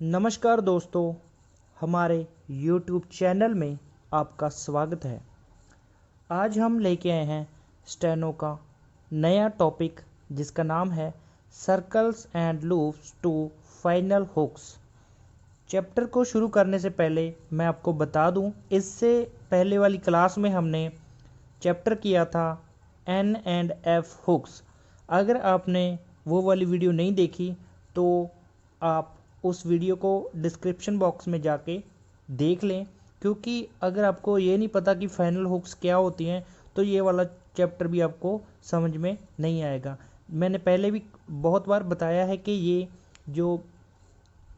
नमस्कार दोस्तों, हमारे YouTube चैनल में आपका स्वागत है। आज हम लेके आए हैं स्टेनो का नया टॉपिक जिसका नाम है circles and loops to final hooks. Chapter को शुरू करने से पहले मैं आपको बता दूं, इससे पहले वाली क्लास में हमने चैप्टर किया था N एंड F हुक्स। अगर आपने वो वाली वीडियो नहीं देखी तो आप उस वीडियो को डिस्क्रिप्शन बॉक्स में जाके देख लें, क्योंकि अगर आपको ये नहीं पता कि फाइनल हुक्स क्या होती हैं तो ये वाला चैप्टर भी आपको समझ में नहीं आएगा। मैंने पहले भी बहुत बार बताया है कि ये जो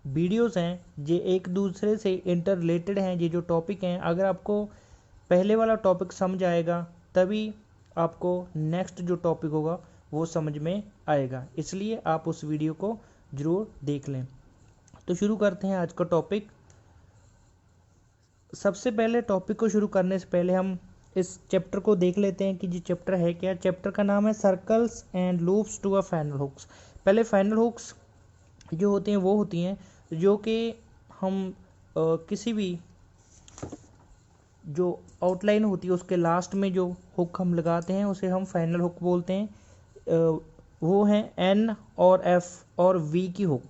वीडियोस हैं ये एक दूसरे से इंटर रिलेटेड हैं। ये जो टॉपिक हैं, अगर आपको पहले वाला टॉपिक समझ आएगा तभी आपको नेक्स्ट जो टॉपिक होगा वो समझ में आएगा, इसलिए आप उस वीडियो को ज़रूर देख लें। तो शुरू करते हैं आज का टॉपिक। सबसे पहले टॉपिक को शुरू करने से पहले हम इस चैप्टर को देख लेते हैं कि ये चैप्टर है क्या। चैप्टर का नाम है circles and loops to a final hooks. पहले फाइनल हुक्स जो होती हैं वो होती हैं जो कि हम किसी भी जो आउटलाइन होती है उसके लास्ट में जो हुक हम लगाते हैं उसे हम फाइनल हुक बोलते हैं। वो हैं एन और एफ और वी की हुक।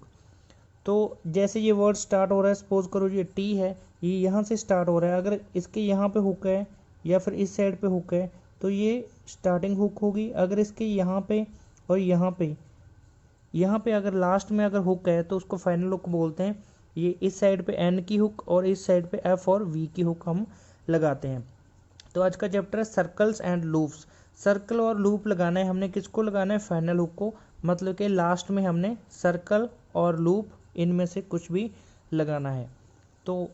तो जैसे ये वर्ड स्टार्ट हो रहा है, सपोज करो ये टी है, ये यहाँ से स्टार्ट हो रहा है। अगर इसके यहाँ पे हुक है या फिर इस साइड पे हुक है तो ये स्टार्टिंग हुक होगी। अगर इसके यहाँ पे और यहाँ पे अगर लास्ट में अगर हुक है तो उसको फाइनल हुक बोलते हैं। ये इस साइड पे एन की हुक और इस साइड पे एफ और वी की हुक हम लगाते हैं। तो आज का चैप्टर है सर्कल्स एंड लूप्स। सर्कल और लूप लगाना है हमने, किसको लगाना है? फाइनल हुक को। मतलब कि लास्ट में हमने सर्कल और लूप इनमें से कुछ भी लगाना है। तो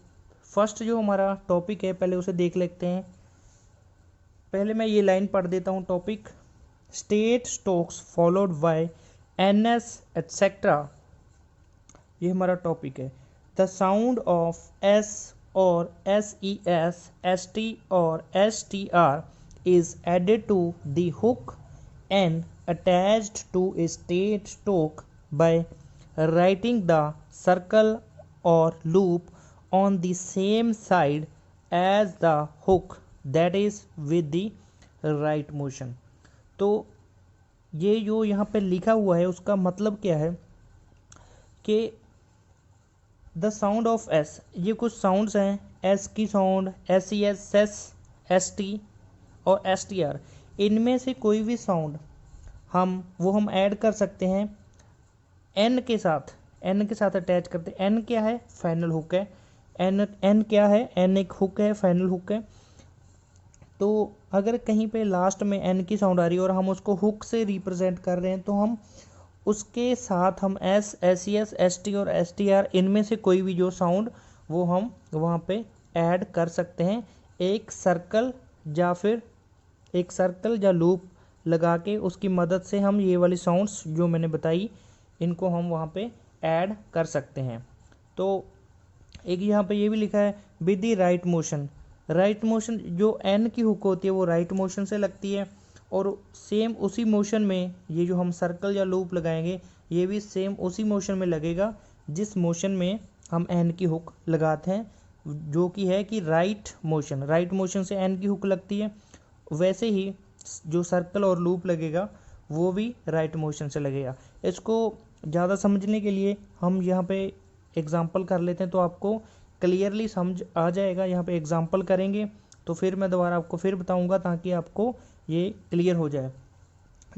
फर्स्ट जो हमारा टॉपिक है पहले उसे देख लेते हैं। पहले मैं ये लाइन पढ़ देता हूँ topic. Straight strokes followed by NS etcetera, ये हमारा टॉपिक है। द साउंड ऑफ एस और S E S, S T और S T R is added to the hook and attached to a state stroke by writing the circle or loop on the same side as the hook, that is with the right motion। तो ये जो यहाँ पे लिखा हुआ है उसका मतलब क्या है कि द साउंड ऑफ एस, ये कुछ साउंड्स हैं। एस की sound S E S, S T और एस टी आर, इनमें से कोई भी साउंड हम ऐड कर सकते हैं एन के साथ अटैच करते हैं। एन क्या है? फाइनल हुक है। एन क्या है? एन एक हुक है, फाइनल हुक है। तो अगर कहीं पे लास्ट में एन की साउंड आ रही है और हम उसको हुक से रिप्रेजेंट कर रहे हैं तो हम उसके साथ हम S, S E S, S T और एस टी आर, इनमें से कोई भी जो साउंड वो हम वहाँ पे ऐड कर सकते हैं। एक सर्कल या लूप लगा के उसकी मदद से हम ये वाली साउंड्स जो मैंने बताई इनको हम वहाँ पे ऐड कर सकते हैं। तो एक यहाँ पे ये भी लिखा है with the right motion. Right motion जो एन की हुक होती है वो राइट मोशन से लगती है, और सेम उसी मोशन में ये जो हम सर्कल या लूप लगाएंगे ये भी सेम उसी मोशन में लगेगा जिस मोशन में हम एन की हुक लगाते हैं, जो कि है कि राइट मोशन से एन की हुक लगती है। वैसे ही जो सर्कल और लूप लगेगा वो भी राइट मोशन से लगेगा। इसको ज़्यादा समझने के लिए हम यहाँ पे एग्जांपल कर लेते हैं तो आपको क्लियरली समझ आ जाएगा। यहाँ पे एग्जांपल करेंगे तो फिर मैं दोबारा आपको फिर बताऊँगा ताकि आपको ये क्लियर हो जाए।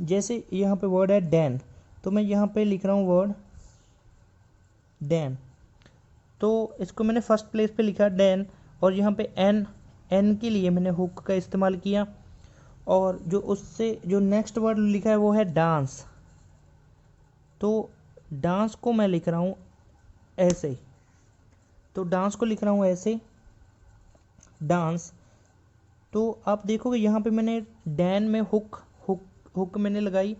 जैसे यहाँ पे वर्ड है डैन, तो मैं यहाँ पे लिख रहा हूँ वर्ड डैन। तो इसको मैंने फर्स्ट प्लेस पे लिखा डैन, और यहाँ पे एन के लिए मैंने हुक का इस्तेमाल किया। और जो उससे जो नेक्स्ट वर्ड लिखा है वो है डांस। तो डांस को मैं लिख रहा हूँ ऐसे, तो डांस को लिख रहा हूँ ऐसे डांस। तो आप देखोगे यहाँ पे मैंने डैन में हुक मैंने लगाई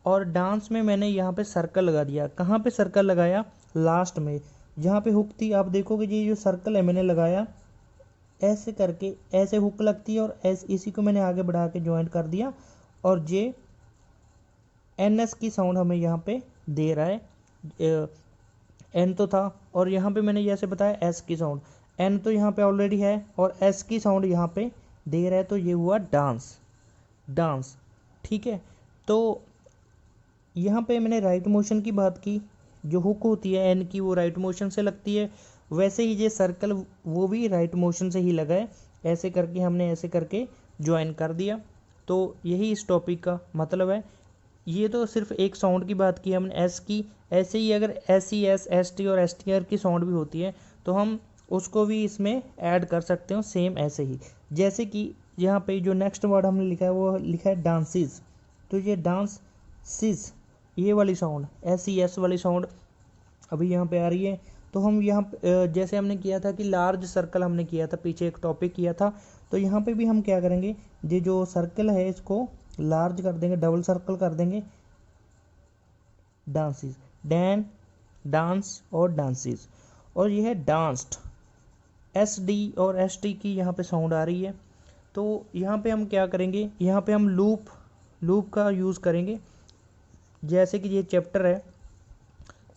और डांस में मैंने यहाँ पे सर्कल लगा दिया। कहाँ पे सर्कल लगाया? लास्ट में जहाँ पे हुक थी। आप देखोगे ये जो सर्कल है मैंने लगाया ऐसे करके, ऐसे हुक लगती है और ऐसे इसी को मैंने आगे बढ़ा के ज्वाइंट कर दिया, और ये एन एस की साउंड हमें यहाँ पे दे रहा है। एन तो था और यहाँ पे मैंने जैसे बताया एस की साउंड, एन तो यहाँ पे ऑलरेडी है और एस की साउंड यहाँ पे दे रहा है, तो ये हुआ डांस, डांस। ठीक है, तो यहाँ पे मैंने राइट मोशन की बात की, जो हुक होती है एन की वो राइट मोशन से लगती है, वैसे ही ये सर्कल वो भी राइट मोशन से ही लगा है, ऐसे करके हमने ऐसे करके ज्वाइन कर दिया। तो यही इस टॉपिक का मतलब है। ये तो सिर्फ एक साउंड की बात की हमने एस की, ऐसे ही अगर S E S, S T और एस टी आर की साउंड भी होती है तो हम उसको भी इसमें ऐड कर सकते हो सेम ऐसे ही। जैसे कि यहाँ पे जो नेक्स्ट वर्ड हमने लिखा है वो लिखा है डांसिस, तो ये डांस सिस, ये वाली साउंड एस ई एस वाली साउंड अभी यहाँ पे आ रही है। तो हम यहाँ जैसे हमने किया था कि लार्ज सर्कल हमने किया था, पीछे एक टॉपिक किया था, तो यहाँ पे भी हम क्या करेंगे, ये जो सर्कल है इसको लार्ज कर देंगे, डबल सर्कल कर देंगे, डांसिस, डैन, डांस और डांसिस। और यह है डांस्ड, एस डी और एस टी की यहाँ पे साउंड आ रही है। तो यहाँ पे हम क्या करेंगे, यहाँ पे हम लूप का यूज़ करेंगे। जैसे कि ये चैप्टर है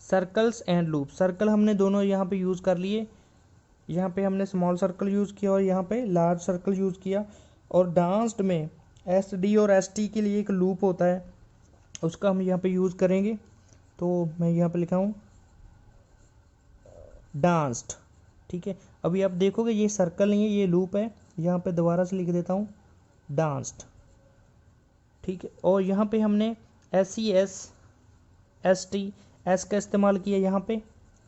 सर्कल्स एंड लूप, सर्कल हमने दोनों यहाँ पे यूज़ कर लिए, यहाँ पे हमने स्मॉल सर्कल यूज़ किया और यहाँ पे लार्ज सर्कल यूज़ किया। और डांस्ड में एस डी और एस टी के लिए एक लूप होता है, उसका हम यहाँ पे यूज़ करेंगे। तो मैं यहाँ पे लिखा हूँ डांस्ड। ठीक है, अभी आप देखोगे ये सर्कल नहीं है, ये लूप है, यहाँ पे दोबारा से लिख देता हूँ डांस्ड। ठीक है, और यहाँ पे हमने S C S, S T, S का इस्तेमाल किया यहाँ पे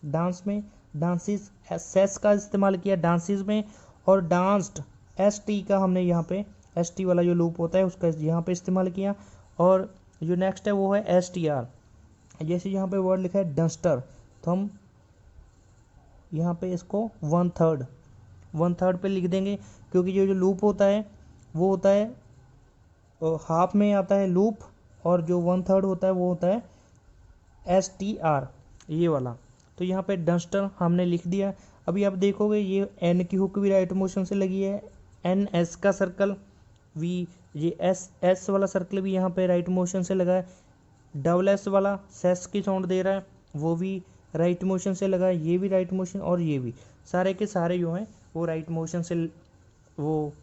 डांस में, डांसिस, एस का इस्तेमाल किया डांसिस में, और डांस्ड एस टी का हमने यहाँ पे एस टी वाला जो लूप होता है उसका यहाँ पे इस्तेमाल किया। और जो नेक्स्ट है वो है एस टी आर, जैसे यहाँ पे वर्ड लिखा है डस्टर, तो हम यहाँ पे इसको 1/3 पे लिख देंगे, क्योंकि जो लूप होता है वो होता है हाफ में आता है लूप, और जो 1/3 होता है वो होता है एस टी आर, ये वाला। तो यहाँ पे डस्टर हमने लिख दिया। अभी आप देखोगे ये एन की हुक भी राइट मोशन से लगी है, एन एस का सर्कल वी, ये एस वाला सर्कल भी यहाँ पे राइट मोशन से लगा है, डबल एस वाला सेस की साउंड दे रहा है वो भी राइट मोशन से लगा है, ये भी राइट मोशन, और ये भी सारे के सारे जो हैं वो राइट मोशन से वो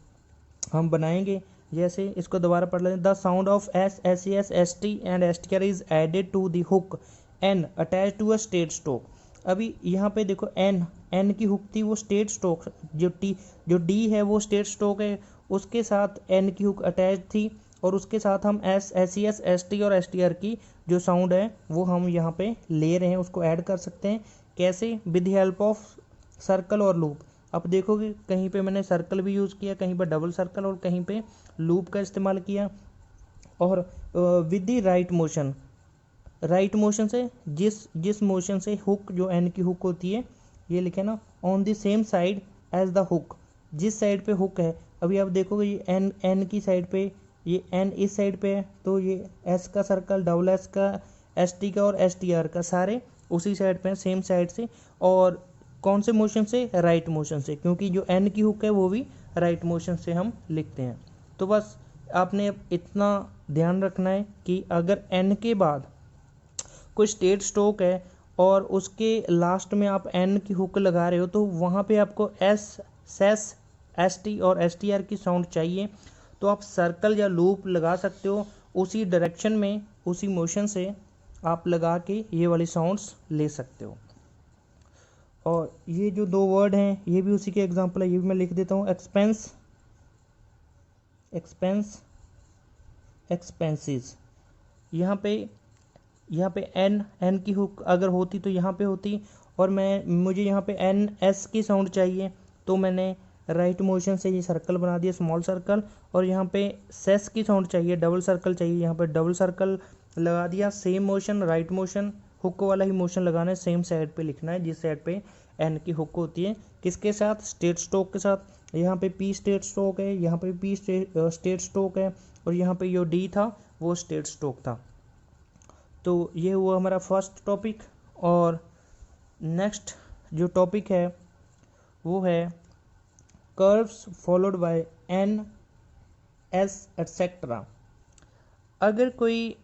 हम बनाएंगे। जैसे इसको दोबारा पढ़ लेते हैं, the sound of S, S C S, S T and S T R is added to the hook N attach to a state stroke. अभी यहाँ पे देखो एन की हुक थी वो स्टेट स्ट्रोक, जो डी है वो स्टेट स्ट्रोक है, उसके साथ एन की हुक अटैच थी, और उसके साथ हम S, S C S, S T और एस टी आर की जो साउंड है वो हम यहाँ पे ले रहे हैं, उसको ऐड कर सकते हैं। कैसे, with the help of circle और लूप। अब देखोगे कहीं पे मैंने सर्कल भी यूज़ किया, कहीं पर डबल सर्कल, और कहीं पे लूप का इस्तेमाल किया। और with the right motion, right motion से जिस मोशन से हुक, जो एन की हुक होती है, ये लिखे ना, on the same side as the hook, जिस साइड पे हुक है। अभी आप देखोगे ये एन की साइड पे, ये एन इस साइड पे है, तो ये एस का सर्कल, डबल एस का, एस टी का और एस टी आर का सारे उसी साइड पे हैं, सेम साइड से। और कौन से मोशन से, राइट मोशन से, क्योंकि जो एन की हुक है वो भी राइट मोशन से हम लिखते हैं। तो बस आपने इतना ध्यान रखना है कि अगर एन के बाद कोई स्टेट स्ट्रोक है और उसके लास्ट में आप एन की हुक लगा रहे हो, तो वहाँ पे आपको एस, सेस, एस टी और एस टी आर की साउंड चाहिए, तो आप सर्कल या लूप लगा सकते हो, उसी डायरेक्शन में, उसी मोशन से आप लगा के ये वाली साउंड्स ले सकते हो। और ये जो दो वर्ड हैं ये भी उसी के एग्जांपल है, ये भी मैं लिख देता हूँ, एक्सपेंस, एक्सपेंस, एक्सपेंसेस। यहाँ पे एन की हुक अगर होती तो यहाँ पे होती, और मुझे यहाँ पे एन एस की साउंड चाहिए, तो मैंने राइट मोशन से ये सर्कल बना दिया, स्मॉल सर्कल। और यहाँ पे सेस की साउंड चाहिए, डबल सर्कल चाहिए, यहाँ पे डबल सर्कल लगा दिया। Same motion, right motion, hook वाला ही मोशन लगाना है, सेम साइड पे लिखना है जिस साइड पे एन की हुक होती है। किसके साथ, स्टेट स्ट्रोक के साथ। यहाँ पे पी स्टेट स्ट्रोक है, यहाँ पे पी स्टेट स्ट्रोक है, और यहाँ पे जो डी था वो स्टेट स्ट्रोक था। तो ये हुआ हमारा फर्स्ट टॉपिक। और नेक्स्ट जो टॉपिक है वो है curves followed by N, S etcetera. अगर कोई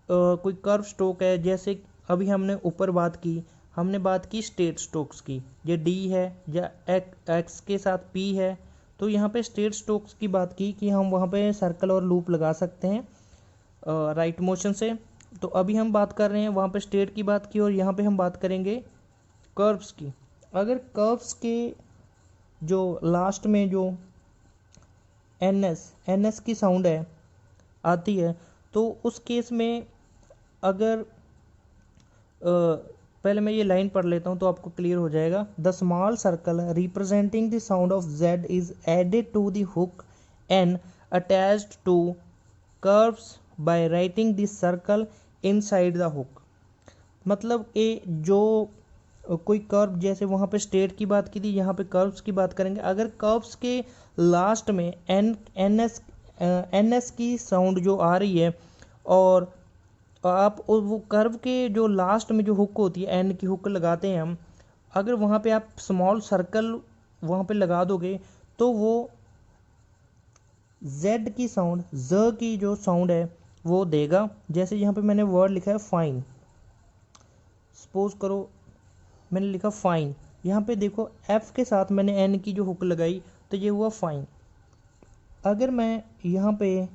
कर्व स्ट्रोक है, जैसे अभी हमने ऊपर हमने बात की स्टेट स्ट्रोक्स की, ये डी है या एक्स के साथ पी है, तो यहाँ पे स्टेट स्ट्रोक्स की बात की कि हम वहाँ पे सर्कल और लूप लगा सकते हैं राइट मोशन से। तो अभी हम बात कर रहे हैं वहाँ पे स्टेट की बात की, और यहाँ पे हम बात करेंगे कर्व्स की। अगर कर्व्स के जो लास्ट में जो एन एस की साउंड है आती है, तो उस केस में अगर पहले मैं ये लाइन पढ़ लेता हूँ तो आपको क्लियर हो जाएगा। The small circle representing the sound of Z is added to the hook N attached to curves by writing the circle inside the hook. मतलब ये जो कोई कर्व, जैसे वहाँ पे स्टेट की बात की थी, यहाँ पे कर्व्स की बात करेंगे। अगर कर्व्स के लास्ट में एन एस की साउंड जो आ रही है, और आप वो कर्व के जो लास्ट में जो हुक होती है, एन की हुक लगाते हैं हम, अगर वहाँ पे आप स्मॉल सर्कल वहाँ पे लगा दोगे तो वो जेड की साउंड, ज की जो साउंड है वो देगा। जैसे यहाँ पे मैंने वर्ड लिखा है फाइन, सपोज करो मैंने लिखा फाइन, यहाँ पे देखो एफ के साथ मैंने एन की जो हुक लगाई तो ये हुआ फाइन। अगर मैं यहाँ पे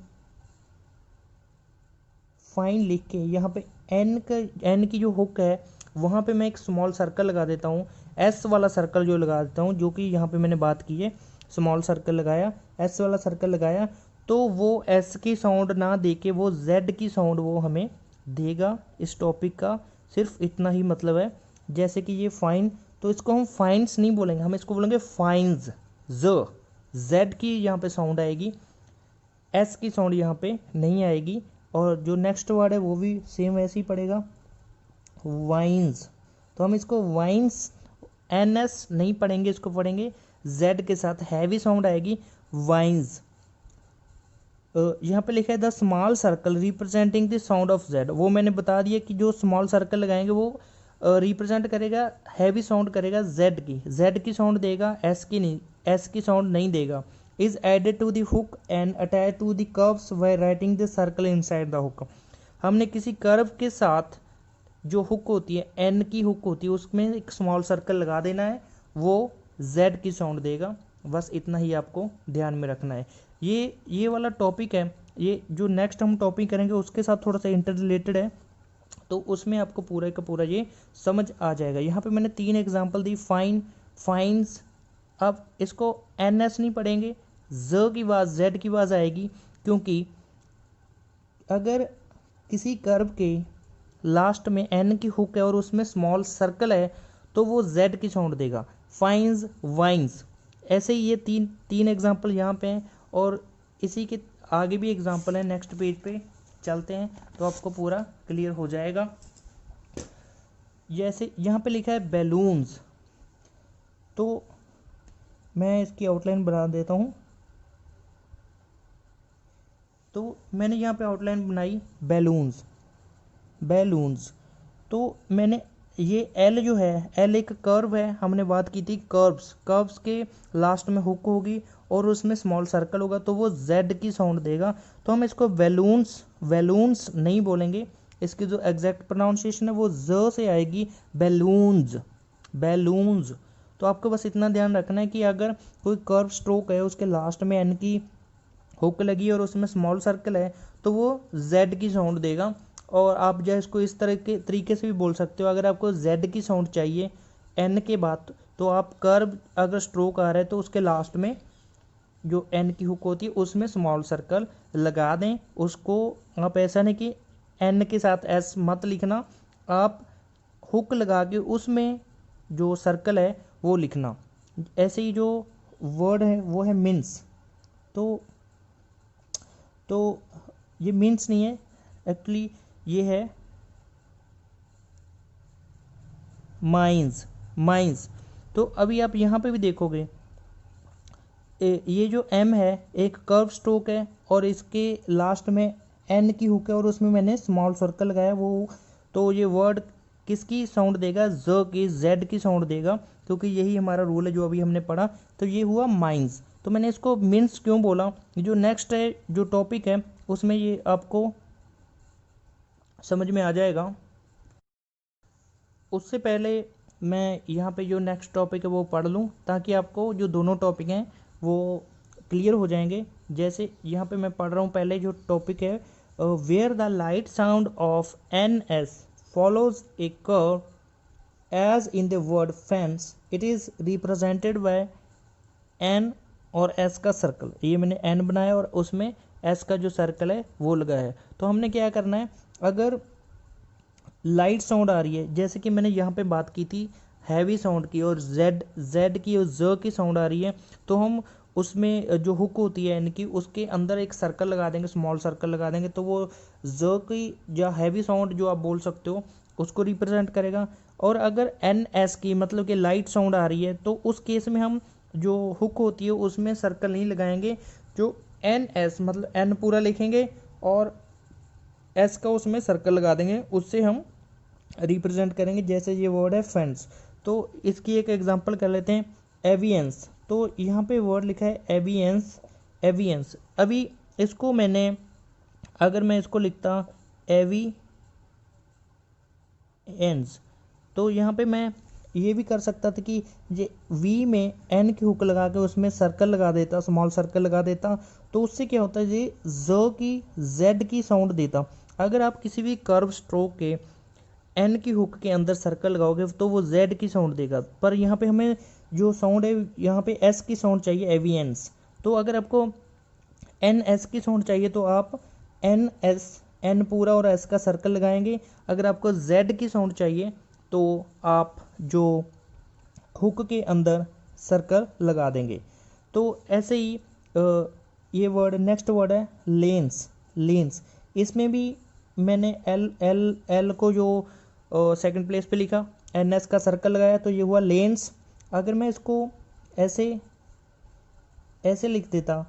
फाइन लिख के यहाँ पे एन की जो हुक है वहाँ पे मैं एक स्मॉल सर्कल लगा देता हूँ, एस वाला सर्कल जो लगा देता हूँ, जो कि यहाँ पे मैंने बात की है, स्मॉल सर्कल लगाया, एस वाला सर्कल लगाया, तो वो एस की साउंड ना दे के वो जेड की साउंड वो हमें देगा। इस टॉपिक का सिर्फ इतना ही मतलब है। जैसे कि ये फाइन, तो इसको हम फाइन्स नहीं बोलेंगे, हम इसको बोलेंगे फाइन्स। जेड की यहाँ पे साउंड आएगी, एस की साउंड यहाँ पे नहीं आएगी। और जो नेक्स्ट वर्ड है वो भी सेम ऐसे ही पड़ेगा, वाइन्स। तो हम इसको वाइन्स एन एस नहीं पढ़ेंगे, इसको पढ़ेंगे जेड के साथ, हैवी साउंड आएगी, वाइन्स। यहाँ पे लिखा है the small circle representing the sound of Z. वो मैंने बता दिया कि जो स्मॉल सर्कल लगाएंगे वो रिप्रेजेंट करेगा, हैवी साउंड करेगा जेड की साउंड देगा, एस की नहीं, एस की साउंड नहीं देगा। Is added to the hook and attach to the curves by writing the circle inside the hook. हमने किसी कर्व के साथ जो हुक होती है, एन की हुक होती है, उसमें एक स्मॉल सर्कल लगा देना है, वो जेड की साउंड देगा। बस इतना ही आपको ध्यान में रखना है। ये वाला टॉपिक है, ये जो नेक्स्ट हम टॉपिक करेंगे उसके साथ थोड़ा सा इंटर रिलेटेड है, तो उसमें आपको पूरा का पूरा ये समझ आ जाएगा। यहाँ पे मैंने 3 एग्जांपल दी, फाइन्स। अब इसको एन एस नहीं पढ़ेंगे, ज की आवाज़, जेड की आवाज़ आएगी, क्योंकि अगर किसी कर्व के लास्ट में एन की हुक है और उसमें स्मॉल सर्कल है तो वो जेड की साउंड देगा, फाइन्स, वाइन्स। ऐसे ही ये तीन एग्जांपल यहाँ पे हैं, और इसी के आगे भी एग्जांपल है। नेक्स्ट पेज पे चलते हैं तो आपको पूरा क्लियर हो जाएगा। जैसे यहाँ पे लिखा है बैलून्स, तो मैं इसकी आउटलाइन बना देता हूँ। तो मैंने यहाँ पे आउटलाइन बनाई बैलून्स। तो मैंने ये एल जो है, एल एक कर्व है, हमने बात की थी कर्व्स के लास्ट में हुक होगी और उसमें स्मॉल सर्कल होगा, तो वो जेड की साउंड देगा। तो हम इसको बैलून्स नहीं बोलेंगे, इसकी जो एग्जैक्ट प्रोनाउंसिएशन है वो ज से आएगी, बैलून्स। तो आपको बस इतना ध्यान रखना है कि अगर कोई कर्व स्ट्रोक है, उसके लास्ट में एन की हुक लगी और उसमें स्मॉल सर्कल है, तो वो जेड की साउंड देगा। और आप जो इसको इस तरह के तरीके से भी बोल सकते हो, अगर आपको जेड की साउंड चाहिए एन के बाद, तो आप कर्व अगर स्ट्रोक आ रहा है तो उसके लास्ट में जो एन की हुक होती है उसमें स्मॉल सर्कल लगा दें। उसको आप ऐसा नहीं कि एन के साथ एस मत लिखना, आप हुक लगा के उसमें जो सर्कल है वो लिखना। ऐसे ही जो वर्ड है वो है मीन्स, तो ये मीन्स नहीं है एक्चुअली, ये है माइंस। तो अभी आप यहाँ पे भी देखोगे ये जो एम है एक कर्व स्ट्रोक है और इसके लास्ट में एन की हुक है और उसमें मैंने स्मॉल सर्कल लगाया, वो तो ये वर्ड किसकी साउंड देगा, जेड की साउंड देगा, क्योंकि यही हमारा रूल है जो अभी हमने पढ़ा। तो ये हुआ माइंस। तो मैंने इसको मीन्स क्यों बोला, जो नेक्स्ट है जो टॉपिक है उसमें ये आपको समझ में आ जाएगा। उससे पहले मैं यहाँ पे जो नेक्स्ट टॉपिक है वो पढ़ लूँ, ताकि आपको जो दोनों टॉपिक हैं वो क्लियर हो जाएंगे। जैसे यहाँ पे मैं पढ़ रहा हूँ, पहले जो टॉपिक है, where the light sound of N S follows a curve as in the word fence, it is represented by N और एस का सर्कल। ये मैंने एन बनाया और उसमें एस का जो सर्कल है वो लगाया है। तो हमने क्या करना है, अगर लाइट साउंड आ रही है, जैसे कि मैंने यहाँ पे बात की थी हैवी साउंड की, और जेड की और ज की साउंड आ रही है, तो हम उसमें जो हुक होती है इनकी, उसके अंदर एक सर्कल लगा देंगे, स्मॉल सर्कल लगा देंगे, तो वो ज की या हैवी साउंड जो आप बोल सकते हो उसको रिप्रेजेंट करेगा। और अगर एन एस की मतलब कि लाइट साउंड आ रही है, तो उस केस में हम जो हुक होती है उसमें सर्कल नहीं लगाएंगे, जो एन एस मतलब एन पूरा लिखेंगे और एस का उसमें सर्कल लगा देंगे, उससे हम रिप्रेजेंट करेंगे। जैसे ये वर्ड है फेंस, तो इसकी एक एग्जांपल कर लेते हैं, एवियंस। तो यहाँ पे वर्ड लिखा है एवियंस, एवियंस। अभी इसको मैंने, अगर मैं इसको लिखता एवियंस, तो यहाँ पे मैं ये भी कर सकता था कि ये वी में एन की हुक लगा के उसमें सर्कल लगा देता, स्मॉल सर्कल लगा देता, तो उससे क्या होता है, ये ज की जेड की साउंड देता। अगर आप किसी भी कर्व स्ट्रोक के एन की हुक के अंदर सर्कल लगाओगे तो वो जेड की साउंड देगा, पर यहाँ पे हमें जो साउंड है यहाँ पे एस की साउंड चाहिए, एवियंस। तो अगर आपको एन एस की साउंड चाहिए तो आप एन एस, एन पूरा और एस का सर्कल लगाएंगे। अगर आपको जेड की साउंड चाहिए तो आप जो हुक के अंदर सर्कल लगा देंगे। तो ऐसे ही ये वर्ड, नेक्स्ट वर्ड है लेंस, लेंस। इसमें भी मैंने एल एल एल को जो सेकंड प्लेस पे लिखा, एन एस का सर्कल लगाया, तो ये हुआ लेंस। अगर मैं इसको ऐसे ऐसे लिख देता,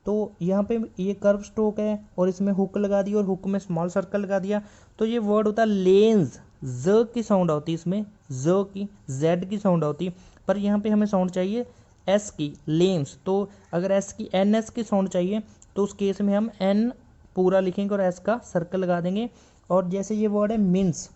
तो यहाँ पे ये कर्व स्ट्रोक है और इसमें हुक लगा दी और हुक में स्मॉल सर्कल लगा दिया, तो ये वर्ड होता है लेंस। ज की साउंड होती है इसमें, ज की, जेड की साउंड होती है, पर यहाँ पे हमें साउंड चाहिए एस की, लेंस। तो अगर एस की, एन एस की साउंड चाहिए तो उस केस में हम एन पूरा लिखेंगे और एस का सर्कल लगा देंगे। और जैसे ये वर्ड है मीन्स,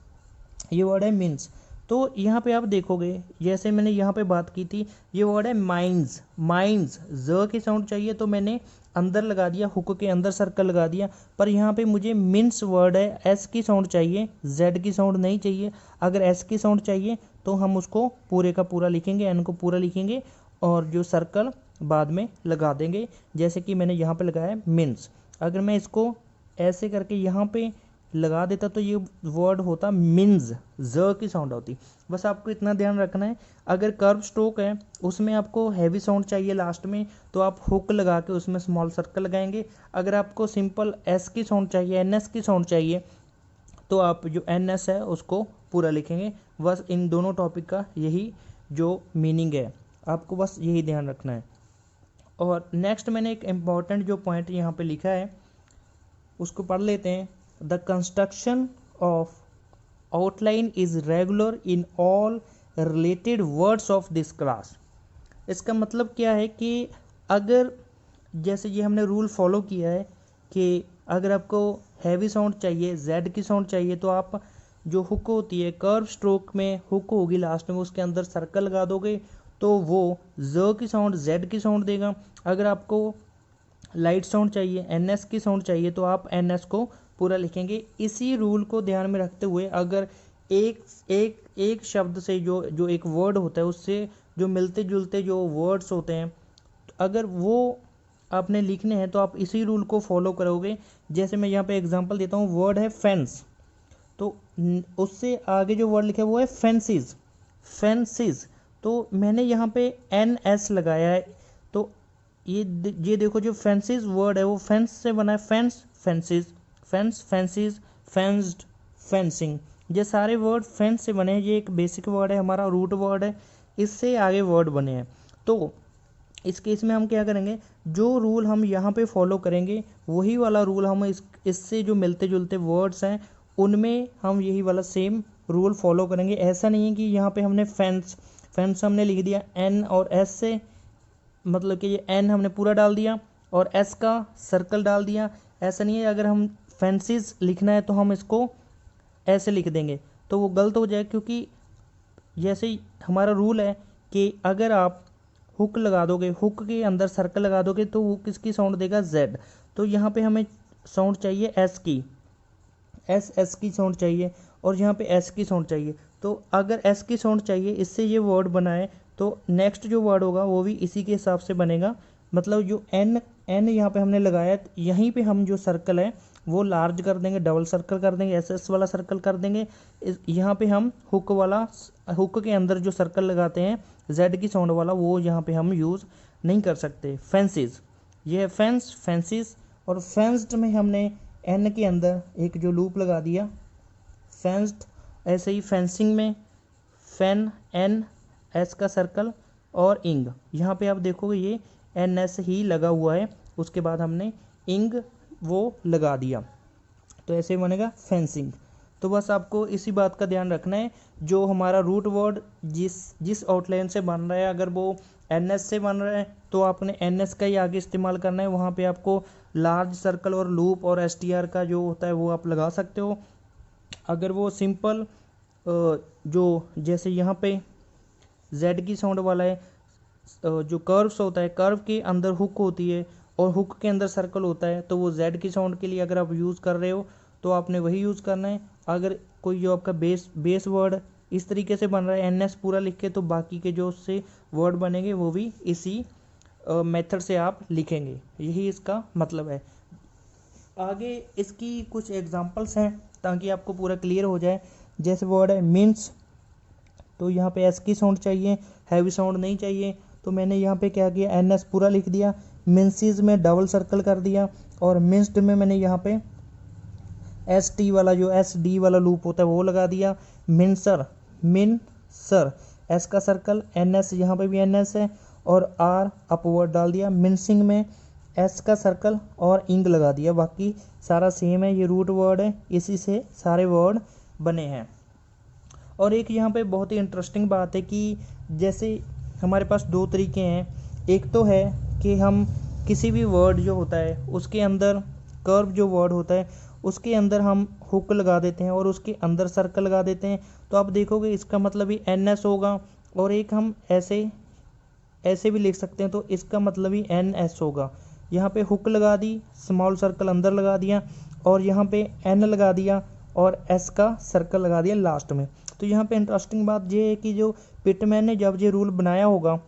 ये वर्ड है मीन्स, तो यहाँ पे आप देखोगे जैसे मैंने यहाँ पे बात की थी, ये वर्ड है माइंस, माइंस। ज की साउंड चाहिए तो मैंने अंदर लगा दिया, हुक के अंदर सर्कल लगा दिया, पर यहाँ पे मुझे मीन्स वर्ड है, एस की साउंड चाहिए, जेड की साउंड नहीं चाहिए। अगर एस की साउंड चाहिए तो हम उसको पूरे का पूरा लिखेंगे, एन को पूरा लिखेंगे और जो सर्कल बाद में लगा देंगे, जैसे कि मैंने यहाँ पे लगाया है मीन्स। अगर मैं इसको ऐसे करके यहाँ पे लगा देता तो ये वर्ड होता मिन्स, ज की साउंड होती। बस आपको इतना ध्यान रखना है। अगर कर्व स्ट्रोक है उसमें आपको हैवी साउंड चाहिए लास्ट में, तो आप हुक लगा के उसमें स्मॉल सर्कल लगाएंगे। अगर आपको सिंपल एस की साउंड चाहिए, एन एस की साउंड चाहिए, तो आप जो एन एस है उसको पूरा लिखेंगे। बस इन दोनों टॉपिक का यही जो मीनिंग है, आपको बस यही ध्यान रखना है। और नेक्स्ट मैंने एक इम्पॉर्टेंट जो पॉइंट यहाँ पे लिखा है उसको पढ़ लेते हैं। The construction of outline is regular in all related words of this class. इसका मतलब क्या है कि अगर जैसे ये हमने रूल फॉलो किया है कि अगर आपको हैवी साउंड चाहिए, जेड की साउंड चाहिए, तो आप जो हुक होती है कर्व स्ट्रोक में, हुक होगी लास्ट में, उसके अंदर सर्कल लगा दोगे तो वो ज की साउंड जेड की साउंड देगा। अगर आपको लाइट साउंड चाहिए, एन एस की साउंड चाहिए, तो आप एन एस को पूरा लिखेंगे। इसी रूल को ध्यान में रखते हुए अगर एक एक एक शब्द से जो जो एक वर्ड होता है उससे जो मिलते जुलते जो वर्ड्स होते हैं, अगर वो आपने लिखने हैं तो आप इसी रूल को फॉलो करोगे। जैसे मैं यहाँ पे एग्जांपल देता हूँ, वर्ड है फेंस, तो उससे आगे जो वर्ड लिखा है वो है फेंसिस, फेंसिस। तो मैंने यहाँ पे एन एस लगाया है, तो ये देखो जो फेंसिस वर्ड है वो फेंस से बना है, fence, fancies, fence, fancies, fenced, fencing. ये सारे वर्ड फेंस से बने हैं। ये एक बेसिक वर्ड है, हमारा रूट वर्ड है, इससे आगे वर्ड बने हैं। तो इस केस में हम क्या करेंगे, जो रूल हम यहाँ पे फॉलो करेंगे वही वाला रूल हम इससे जो मिलते जुलते वर्ड्स हैं उनमें हम यही वाला सेम रूल फॉलो करेंगे। ऐसा नहीं है कि यहाँ पे हमने फेंस, फेंस हमने लिख दिया एन और एस से, मतलब कि ये एन हमने पूरा डाल दिया और एस का सर्कल डाल दिया, ऐसा नहीं है। अगर हम फेंसिस लिखना है तो हम इसको ऐसे लिख देंगे। तो वो गलत हो जाए, क्योंकि जैसे ही हमारा रूल है कि अगर आप हुक लगा दोगे, हुक के अंदर सर्कल लगा दोगे, तो वो किसकी साउंड देगा, जेड। तो यहाँ पे हमें साउंड चाहिए एस की, एस की साउंड चाहिए, और यहाँ पे एस की साउंड चाहिए। तो अगर एस की साउंड चाहिए, इससे ये वर्ड बना है, तो नेक्स्ट जो वर्ड होगा वो भी इसी के हिसाब से बनेगा। मतलब जो एन यहाँ पे हमने लगाया, यहीं पे हम जो सर्कल है वो लार्ज कर देंगे, डबल सर्कल कर देंगे, एस वाला सर्कल कर देंगे। यहाँ पे हम हुक के अंदर जो सर्कल लगाते हैं जेड की साउंड वाला, वो यहाँ पे हम यूज़ नहीं कर सकते। फेंसिस, ये है फेंस, फेंसिस। और फेंस्ड में हमने एन के अंदर एक जो लूप लगा दिया, फेंस्ड। ऐसे ही फेंसिंग में फेन, एन, एस का सर्कल, और इंग, यहाँ पे आप देखोगे ये एन एस ही लगा हुआ है, उसके बाद हमने इंग वो लगा दिया, तो ऐसे बनेगा फेंसिंग। तो बस आपको इसी बात का ध्यान रखना है, जो हमारा रूट वर्ड जिस आउटलाइन से बन रहा है, अगर वो एन एस से बन रहा है तो आपने एन एस का ही आगे इस्तेमाल करना है। वहाँ पे आपको लार्ज सर्कल और लूप और एस टी आर का जो होता है वो आप लगा सकते हो। अगर वो सिंपल जो जैसे यहाँ पे जेड की साउंड वाला है, जो कर्व्स होता है, कर्व के अंदर हुक होती है और हुक के अंदर सर्कल होता है, तो वो जेड की साउंड के लिए अगर आप यूज़ कर रहे हो तो आपने वही यूज़ करना है। अगर कोई जो आपका बेस वर्ड इस तरीके से बन रहा है एन एस पूरा लिख के, तो बाकी के जो उससे वर्ड बनेंगे वो भी इसी मेथड से आप लिखेंगे, यही इसका मतलब है। आगे इसकी कुछ एग्जांपल्स हैं ताकि आपको पूरा क्लियर हो जाए। जैसे वर्ड है मिन्स, तो यहाँ पे एस की साउंड चाहिए, हैवी साउंड नहीं चाहिए, तो मैंने यहाँ पे क्या किया, एन एस पूरा लिख दिया। मिन्सीज में डबल सर्कल कर दिया, और मिन्स्ड में मैंने यहाँ पे एस टी वाला जो एस डी वाला लूप होता है वो लगा दिया। मिन्सर, एस का सर्कल, एन एस यहाँ पे भी एन एस है, और आर अपवर्ड डाल दिया। मिन्सिंग में एस का सर्कल और इंग लगा दिया। बाकी सारा सेम है, ये रूट वर्ड है, इसी से सारे वर्ड बने हैं। और एक यहाँ पे बहुत ही इंटरेस्टिंग बात है कि जैसे हमारे पास दो तरीके हैं। एक तो है कि हम किसी भी वर्ड जो होता है उसके अंदर कर्व जो वर्ड होता है उसके अंदर हम हुक लगा देते हैं और उसके अंदर सर्कल लगा देते हैं, तो आप देखोगे इसका मतलब ही एन एस होगा। और एक हम ऐसे भी लिख सकते हैं, तो इसका मतलब ही एन एस होगा। यहाँ पे हुक लगा दी, स्मॉल सर्कल अंदर लगा दिया, और यहाँ पे एन लगा दिया और एस का सर्कल लगा दिया लास्ट में। तो यहाँ पे इंटरेस्टिंग बात ये है कि जो पिटमैन ने जब ये रूल बनाया होगा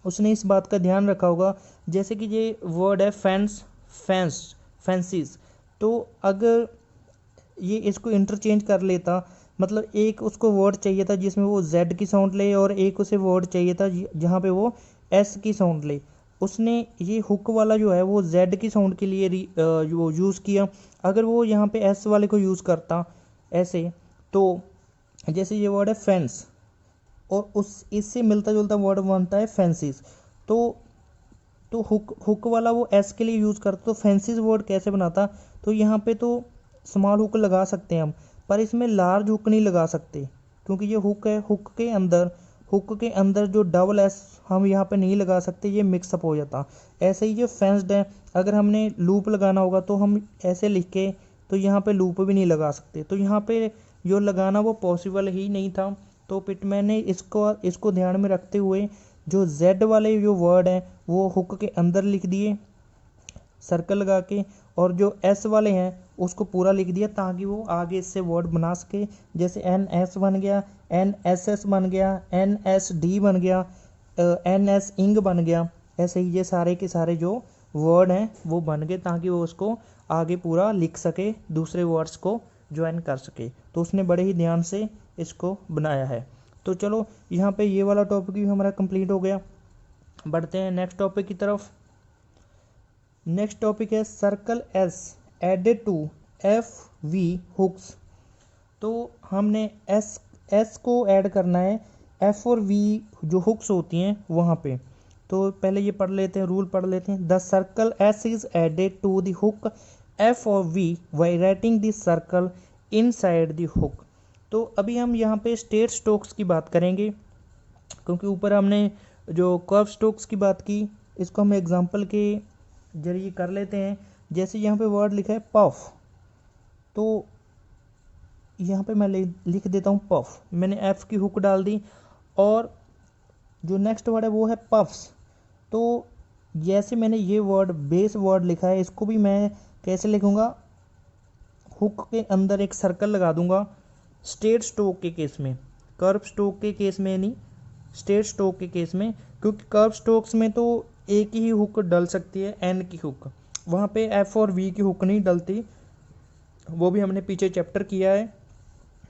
उसने इस बात का ध्यान रखा होगा, जैसे कि ये वर्ड है फैंसीज, तो अगर ये इसको इंटरचेंज कर लेता, मतलब एक उसको वर्ड चाहिए था जिसमें वो जेड की साउंड ले, और एक उसे वर्ड चाहिए था जहाँ पे वो एस की साउंड ले। उसने ये हुक वाला जो है वो जेड की साउंड के लिए वो यूज़ किया। अगर वो यहाँ पे एस वाले को यूज़ करता ऐसे, तो जैसे ये वर्ड है फेंस, और उस इससे मिलता जुलता वर्ड बनता है फेंसिस, तो हुक वाला वो एस के लिए यूज़ करता, तो फेंसिस वर्ड कैसे बनाता। तो यहाँ पे तो स्मॉल हुक लगा सकते हैं हम, पर इसमें लार्ज हुक नहीं लगा सकते, क्योंकि ये हुक है। हुक के अंदर जो डबल एस हम यहाँ पे नहीं लगा सकते, ये मिक्सअप हो जाता। ऐसे ही जो फेंस्ड है, अगर हमने लूप लगाना होगा तो हम ऐसे लिख के तो यहाँ पे लूप भी नहीं लगा सकते, तो यहाँ पे जो लगाना वो पॉसिबल ही नहीं था। तो पिटमैन ने इसको ध्यान में रखते हुए जो जेड वाले जो वर्ड हैं वो हुक के अंदर लिख दिए सर्कल लगा के, और जो एस वाले हैं उसको पूरा लिख दिया ताकि वो आगे इससे वर्ड बना सके। जैसे एन एस बन गया, एन एस एस बन गया, एन एस डी बन गया, एन एस इंग बन गया। ऐसे ही ये सारे के सारे जो वर्ड हैं वो बन गए ताकि वो उसको आगे पूरा लिख सके, दूसरे वर्ड्स को ज्वाइन कर सके। तो उसने बड़े ही ध्यान से इसको बनाया है। तो चलो यहाँ पे ये वाला टॉपिक भी हमारा कंप्लीट हो गया। बढ़ते हैं नेक्स्ट टॉपिक की तरफ। नेक्स्ट टॉपिक है circle S added to F V hooks. तो हमने एस को ऐड करना है एफ और वी जो हुक्स होती हैं वहाँ पे। तो पहले ये पढ़ लेते हैं, रूल पढ़ लेते हैं। The circle S is added to the hook F और V by writing the circle inside the hook. तो अभी हम यहाँ पे स्टेट स्ट्रोक्स की बात करेंगे, क्योंकि ऊपर हमने जो कर्व स्ट्रोक्स की बात की, इसको हम एग्जांपल के जरिए कर लेते हैं। जैसे यहाँ पे वर्ड लिखा है पफ, तो यहाँ पे मैं लिख देता हूँ पफ, मैंने एफ की हुक डाल दी। और जो नेक्स्ट वर्ड है वो है पफ्स। तो जैसे मैंने ये वर्ड बेस वर्ड लिखा है, इसको भी मैं कैसे लिखूँगा, हुक के अंदर एक सर्कल लगा दूंगा। स्ट्रेट स्ट्रोक के केस में, कर्व स्ट्रोक के केस में नहीं, स्ट्रेट स्ट्रोक के केस में, क्योंकि कर्व स्ट्रोक्स में तो एक ही हुक डल सकती है, एन की हुक, वहाँ पे एफ और वी की हुक नहीं डलती। वो भी हमने पीछे चैप्टर किया है।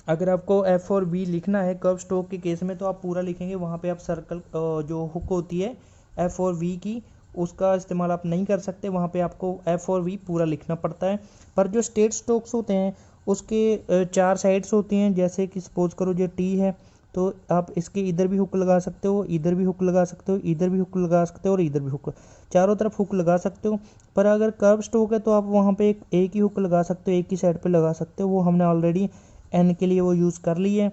अगर आपको एफ और वी लिखना है कर्व स्ट्रोक के केस में तो आप पूरा लिखेंगे, वहाँ पे आप सर्कल जो हुक होती है एफ और वी की, उसका इस्तेमाल आप नहीं कर सकते, वहाँ पे आपको एफ और वी पूरा लिखना पड़ता है। पर जो स्ट्रेट स्ट्रोक्स होते हैं उसके 4 साइड्स होती हैं, जैसे कि सपोज करो जो टी है, तो आप इसके इधर भी हुक लगा सकते हो, इधर भी हुक लगा सकते हो, इधर भी हुक लगा सकते हो और इधर भी हुक, चारों तरफ हुक लगा सकते हो। पर अगर कर्व स्ट्रोक है तो आप वहाँ पे एक ही हुक लगा सकते हो, एक ही साइड पे लगा सकते हो, वो हमने ऑलरेडी एन के लिए वो यूज़ कर ली है।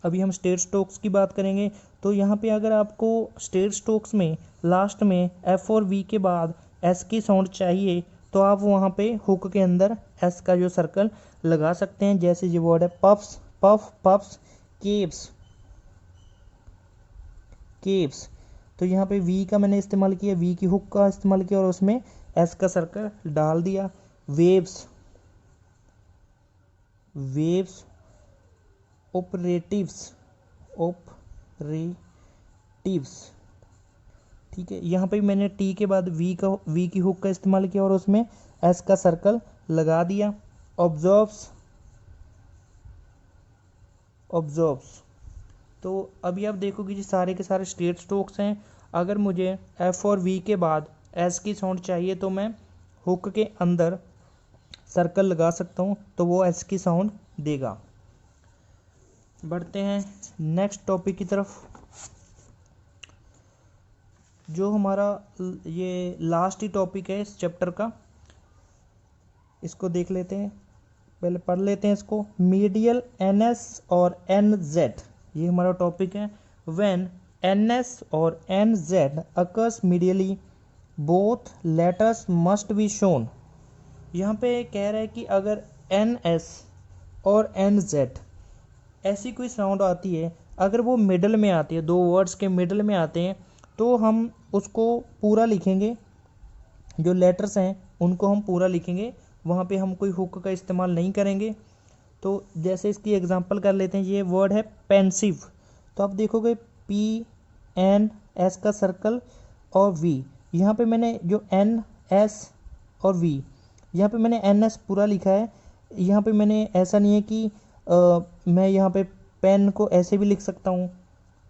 अभी हम स्ट्रेट स्ट्रोक्स की बात करेंगे। तो यहाँ पे अगर आपको स्ट्रेट स्ट्रोक्स में लास्ट में एफ और वी के बाद एस की साउंड चाहिए तो आप वहाँ पे हुक के अंदर एस का जो सर्कल लगा सकते हैं। जैसे ये वर्ड है puffs, puff, puffs, caves, caves, तो यहाँ पे वी का मैंने इस्तेमाल किया, वी की हुक का इस्तेमाल किया और उसमें एस का सर्कल डाल दिया। वेव्स, वेव्स, ऑपरेटिव्स, ऑपरेटिव्स, ठीक है। यहाँ पे मैंने टी के बाद वी की हुक का इस्तेमाल किया और उसमें एस का सर्कल लगा दिया। ऑब्जर्व्स, ऑब्जर्व्स, तो अभी आप देखोगे कि सारे के सारे स्ट्रेट स्ट्रोक्स हैं। अगर मुझे एफ और वी के बाद एस की साउंड चाहिए तो मैं हुक के अंदर सर्कल लगा सकता हूँ, तो वो एस की साउंड देगा। बढ़ते हैं नेक्स्ट टॉपिक की तरफ, जो हमारा ये लास्ट ही टॉपिक है इस चैप्टर का। इसको देख लेते हैं, पहले पढ़ लेते हैं इसको। मीडियल एन एस और एन जेड, ये हमारा टॉपिक है। व्हेन एन एस और N Z occurs medially both letters must be shown. यहाँ पे कह रहा है कि अगर एन एस और एन जेड ऐसी कोई साउंड आती है, अगर वो मिडल में आती है, दो वर्ड्स के मिडल में आते हैं, तो हम उसको पूरा लिखेंगे, जो लेटर्स हैं उनको हम पूरा लिखेंगे, वहाँ पे हम कोई हुक का इस्तेमाल नहीं करेंगे। तो जैसे इसकी एग्जांपल कर लेते हैं, ये वर्ड है पेंसिव, तो आप देखोगे पी एन एस का सर्कल और वी, यहाँ पे मैंने जो एन एस और वी, यहाँ पे मैंने एन एस पूरा लिखा है। यहाँ पे मैंने ऐसा नहीं है कि मैं यहाँ पे पेन को ऐसे भी लिख सकता हूँ,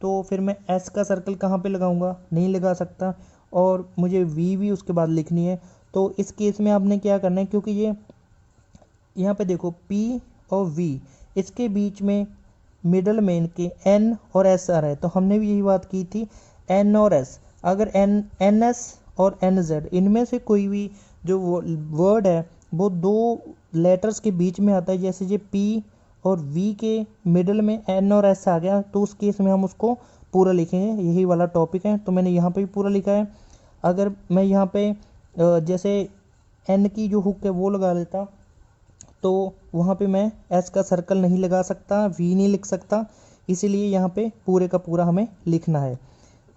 तो फिर मैं एस का सर्कल कहाँ पे लगाऊंगा, नहीं लगा सकता, और मुझे वी भी उसके बाद लिखनी है। तो इस केस में आपने क्या करना है, क्योंकि ये यहाँ पे देखो पी और वी, इसके बीच में मिडल में इनके एन और एस आ रहा है, तो हमने भी यही बात की थी, एन और एस। अगर एन एस और एन जेड इनमें से कोई भी जो वर्ड है वो दो लेटर्स के बीच में आता है, जैसे ये पी और वी के मिडल में एन और एस आ गया, तो उस केस में हम उसको पूरा लिखेंगे। यही वाला टॉपिक है, तो मैंने यहाँ पे भी पूरा लिखा है। अगर मैं यहाँ पे जैसे एन की जो हुक है वो लगा लेता, तो वहाँ पे मैं एस का सर्कल नहीं लगा सकता, वी नहीं लिख सकता, इसीलिए यहाँ पे पूरे का पूरा हमें लिखना है।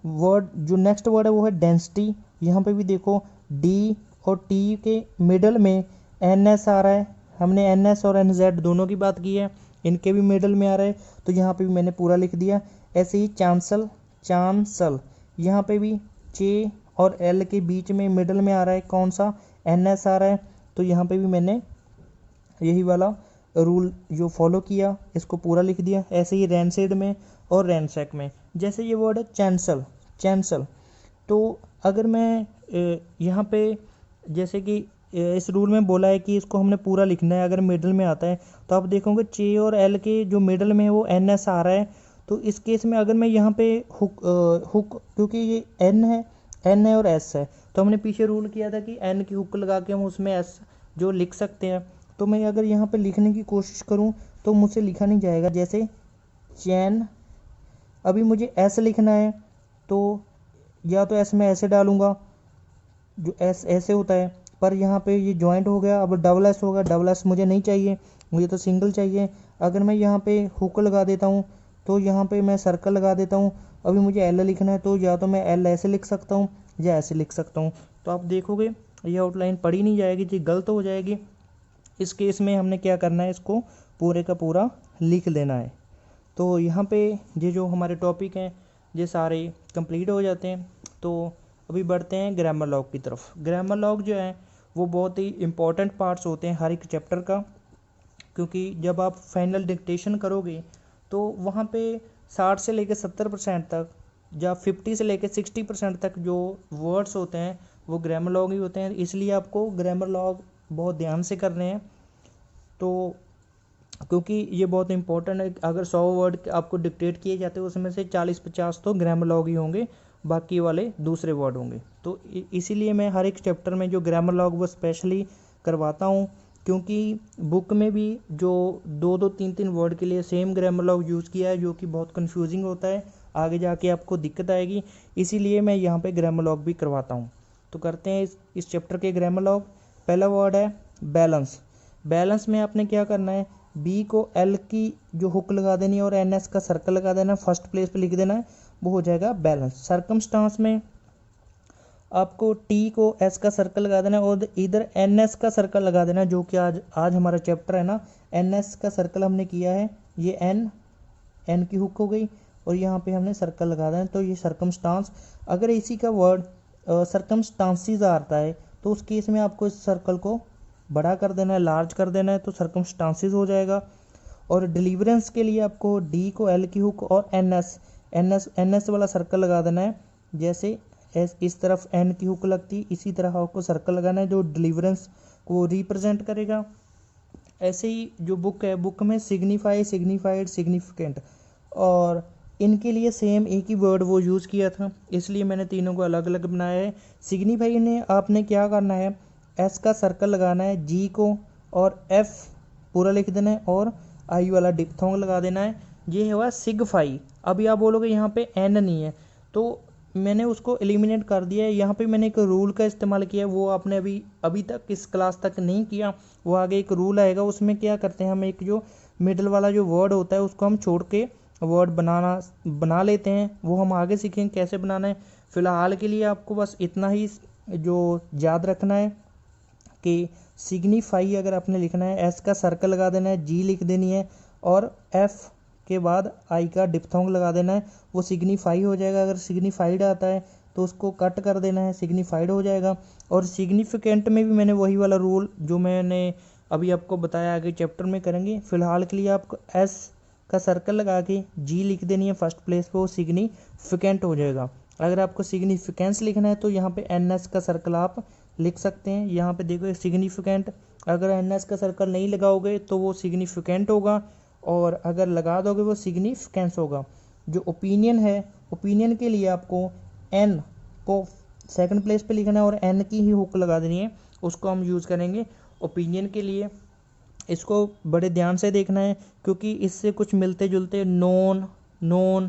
वर्ड जो नेक्स्ट वर्ड है वो है डेंसिटी। यहाँ पे भी देखो डी और टी के मिडल में एन एस आ रहा है, हमने एन एस और एन जेड दोनों की बात की है, इनके भी मिडल में आ रहा है, तो यहाँ पे भी मैंने पूरा लिख दिया। ऐसे ही चांसल, चांसल, यहाँ पे भी चे और एल के बीच में मिडल में आ रहा है कौन सा, एन एस आ रहा है, तो यहाँ पे भी मैंने यही वाला रूल जो फॉलो किया, इसको पूरा लिख दिया। ऐसे ही रैनसेड में और रैनसैक में, जैसे ये वर्ड है चैंसल, चैंसल, तो अगर मैं यहाँ पे जैसे कि इस रूल में बोला है कि इसको हमने पूरा लिखना है, अगर मिडल में आता है तो आप देखोगे चे और एल के जो मिडल में वो एन एस आ रहा है, तो इस केस में अगर मैं यहाँ पे हुक क्योंकि ये एन है और एस है, तो हमने पीछे रूल किया था कि एन की हुक लगा के हम उसमें एस जो लिख सकते हैं, तो मैं अगर यहाँ पे लिखने की कोशिश करूँ तो मुझसे लिखा नहीं जाएगा। जैसे चैन, अभी मुझे एस लिखना है तो या तो एस में ऐसे डालूंगा, जो एस ऐसे होता है, पर यहाँ पे ये जॉइंट हो गया, अब डबल एस होगा, डबल एस मुझे नहीं चाहिए, मुझे तो सिंगल चाहिए। अगर मैं यहाँ पे हुक लगा देता हूँ तो यहाँ पे मैं सर्कल लगा देता हूँ। अभी मुझे एल लिखना है तो या तो मैं एल ऐसे लिख सकता हूँ या ऐसे लिख सकता हूँ। तो आप देखोगे ये आउटलाइन पढ़ी नहीं जाएगी जी, गलत हो जाएगी। इस केस में हमने क्या करना है, इसको पूरे का पूरा लिख देना है। तो यहाँ पे ये जो हमारे टॉपिक हैं ये सारे कंप्लीट हो जाते हैं। तो अभी बढ़ते हैं ग्रामर लॉग की तरफ। ग्रामर लॉग जो है वो बहुत ही इम्पॉर्टेंट पार्ट्स होते हैं हर एक चैप्टर का, क्योंकि जब आप फाइनल डिक्टेशन करोगे तो वहाँ पे 60 से लेकर 70% तक या 50 से लेकर 60% तक जो वर्ड्स होते हैं वो ग्रामर लॉग ही होते हैं। इसलिए आपको ग्रामर लॉग बहुत ध्यान से करने हैं। तो क्योंकि ये बहुत इंपॉर्टेंट है। अगर 100 वर्ड आपको डिक्टेट किए जाते हैं उसमें से 40-50 तो ग्रामर लॉग ही होंगे, बाकी वाले दूसरे वर्ड होंगे। तो इसीलिए मैं हर एक चैप्टर में जो ग्रामर लॉग वो स्पेशली करवाता हूँ, क्योंकि बुक में भी जो 2-3 वर्ड के लिए सेम ग्रामर लॉग यूज़ किया है, जो कि बहुत कन्फ्यूजिंग होता है, आगे जाके आपको दिक्कत आएगी। इसीलिए मैं यहाँ पे ग्रामर लॉग भी करवाता हूँ। तो करते हैं इस चैप्टर के ग्रामर लॉग। पहला वर्ड है बैलेंस। बैलेंस में आपने क्या करना है, बी को एल की जो हुक लगा देनी है और एन एस का सर्कल लगा देना है, फर्स्ट प्लेस पे लिख देना है, वो हो जाएगा बैलेंस। सर्कमस्टांस में आपको टी को एस का सर्कल लगा देना है और इधर एन एस का सर्कल लगा देना है, जो कि आज हमारा चैप्टर है ना, एन एस का सर्कल हमने किया है। ये एन की हुक हो गई और यहाँ पे हमने सर्कल लगा देना है। तो ये सर्कमस्टांस। अगर इसी का वर्ड सर्कमस्टांसिस आता है तो उस केस में आपको इस सर्कल को बड़ा कर देना है, लार्ज कर देना है, तो सर्कमस्टांसिस हो जाएगा। और डिलीवरेंस के लिए आपको डी को एल की हुक और एन एस वाला सर्कल लगा देना है। जैसे इस तरफ एन की हुक लगती इसी तरह आपको सर्कल लगाना है जो डिलीवरेंस को रिप्रेजेंट करेगा। ऐसे ही जो बुक है, बुक में सिग्निफाई, सिग्निफाइड, सिग्निफिकेंट, और इनके लिए सेम एक ही वर्ड वो यूज़ किया था, इसलिए मैंने तीनों को अलग अलग बनाया है। सिग्निफाई ने आपने क्या करना है, एस का सर्कल लगाना है, जी को और एफ पूरा लिख देना है और आई वाला डिप्थोंग लगा देना है। ये हुआ सिग्फाई। अभी आप बोलोगे यहाँ पे एन नहीं है, तो मैंने उसको एलिमिनेट कर दिया है। यहाँ पे मैंने एक रूल का इस्तेमाल किया है, वो आपने अभी तक इस क्लास तक नहीं किया, वो आगे एक रूल आएगा। उसमें क्या करते हैं, हम एक जो मिडल वाला जो वर्ड होता है उसको हम छोड़ के वर्ड बना लेते हैं, वो हम आगे सीखेंगे कैसे बनाना है। फ़िलहाल के लिए आपको बस इतना ही जो याद रखना है कि सिग्निफाई अगर आपने लिखना है, एस का सर्कल लगा देना है, जी लिख देनी है और एफ के बाद आई का डिप्थोंग लगा देना है, वो सिग्निफाई हो जाएगा। अगर सिग्निफाइड आता है तो उसको कट कर देना है, सिग्निफाइड हो जाएगा। और सिग्निफिकेंट में भी मैंने वही वाला रूल जो मैंने अभी आपको बताया, आगे चैप्टर में करेंगे। फिलहाल के लिए आपको एस का सर्कल लगा के जी लिख देनी है फर्स्ट प्लेस पे, वो सिग्निफिकेंट हो जाएगा। अगर आपको सिग्निफिकेंस लिखना है तो यहाँ पे एन एस का सर्कल आप लिख सकते हैं। यहाँ पे देखो सिग्निफिकेंट, अगर एन एस का सर्कल नहीं लगाओगे तो वो सिग्निफिकेंट होगा, और अगर लगा दोगे वो सिग्निफिकेंस होगा। जो ओपिनियन है, ओपिनियन के लिए आपको एन को सेकंड प्लेस पे लिखना है और एन की ही हुक लगा देनी है, उसको हम यूज़ करेंगे ओपिनियन के लिए। इसको बड़े ध्यान से देखना है क्योंकि इससे कुछ मिलते जुलते नोन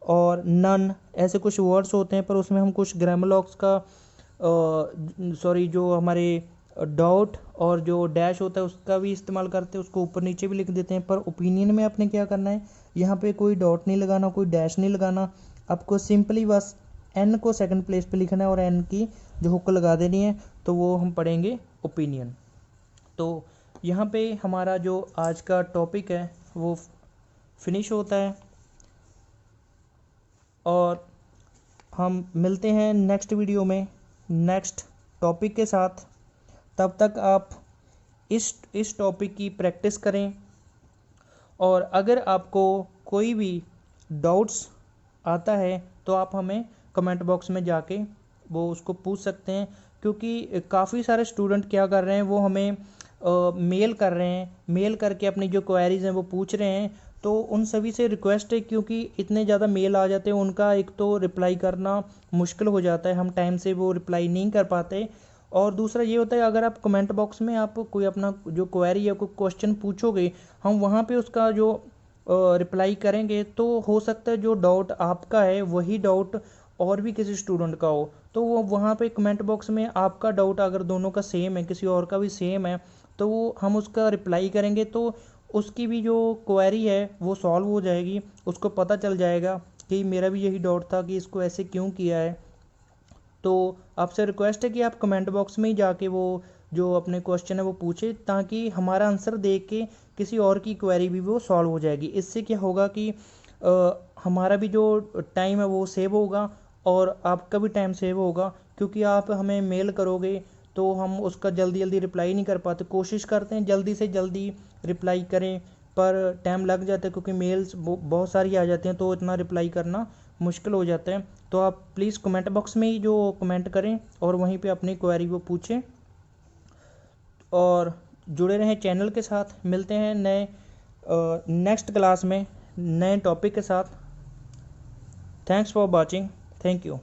और नन ऐसे कुछ वर्ड्स होते हैं, पर उसमें हम कुछ ग्रामर लॉग्स का जो हमारे डॉट और जो डैश होता है उसका भी इस्तेमाल करते हैं, उसको ऊपर नीचे भी लिख देते हैं। पर ओपिनियन में आपने क्या करना है, यहाँ पे कोई डॉट नहीं लगाना, कोई डैश नहीं लगाना, आपको सिंपली बस एन को सेकंड प्लेस पे लिखना है और एन की जो हुक लगा देनी है, तो वो हम पढ़ेंगे ओपिनियन। तो यहाँ पे हमारा जो आज का टॉपिक है वो फिनिश होता है और हम मिलते हैं नेक्स्ट वीडियो में नेक्स्ट टॉपिक के साथ। तब तक आप इस टॉपिक की प्रैक्टिस करें, और अगर आपको कोई भी डाउट्स आता है तो आप हमें कमेंट बॉक्स में जाके वो उसको पूछ सकते हैं, क्योंकि काफ़ी सारे स्टूडेंट क्या कर रहे हैं, वो हमें मेल कर रहे हैं, मेल करके अपनी जो क्वेरीज़ हैं वो पूछ रहे हैं। तो उन सभी से रिक्वेस्ट है, क्योंकि इतने ज़्यादा मेल आ जाते हैं, उनका एक तो रिप्लाई करना मुश्किल हो जाता है, हम टाइम से वो रिप्लाई नहीं कर पाते। और दूसरा ये होता है, अगर आप कमेंट बॉक्स में आप कोई अपना जो क्वेरी या कोई क्वेश्चन पूछोगे, हम वहाँ पे उसका जो रिप्लाई करेंगे, तो हो सकता है जो डाउट आपका है वही डाउट और भी किसी स्टूडेंट का हो, तो वो वहाँ पे कमेंट बॉक्स में आपका डाउट अगर दोनों का सेम है, किसी और का भी सेम है, तो वो हम उसका रिप्लाई करेंगे तो उसकी भी जो क्वेरी है वो सॉल्व हो जाएगी, उसको पता चल जाएगा कि मेरा भी यही डाउट था कि इसको ऐसे क्यों किया है। तो आपसे रिक्वेस्ट है कि आप कमेंट बॉक्स में ही जाके वो जो अपने क्वेश्चन है वो पूछे, ताकि हमारा आंसर देख के किसी और की क्वेरी भी वो सॉल्व हो जाएगी। इससे क्या होगा कि हमारा भी जो टाइम है वो सेव होगा और आपका भी टाइम सेव होगा, क्योंकि आप हमें मेल करोगे तो हम उसका जल्दी जल्दी रिप्लाई नहीं कर पाते। कोशिश करते हैं जल्दी से जल्दी रिप्लाई करें, पर टाइम लग जाता है क्योंकि मेल्स बहुत सारी आ जाती हैं, तो इतना रिप्लाई करना मुश्किल हो जाता है। तो आप प्लीज़ कमेंट बॉक्स में ही जो कमेंट करें और वहीं पे अपनी क्वेरी को पूछें और जुड़े रहें चैनल के साथ। मिलते हैं नए नेक्स्ट क्लास में नए टॉपिक के साथ। Thanks for watching. Thank you.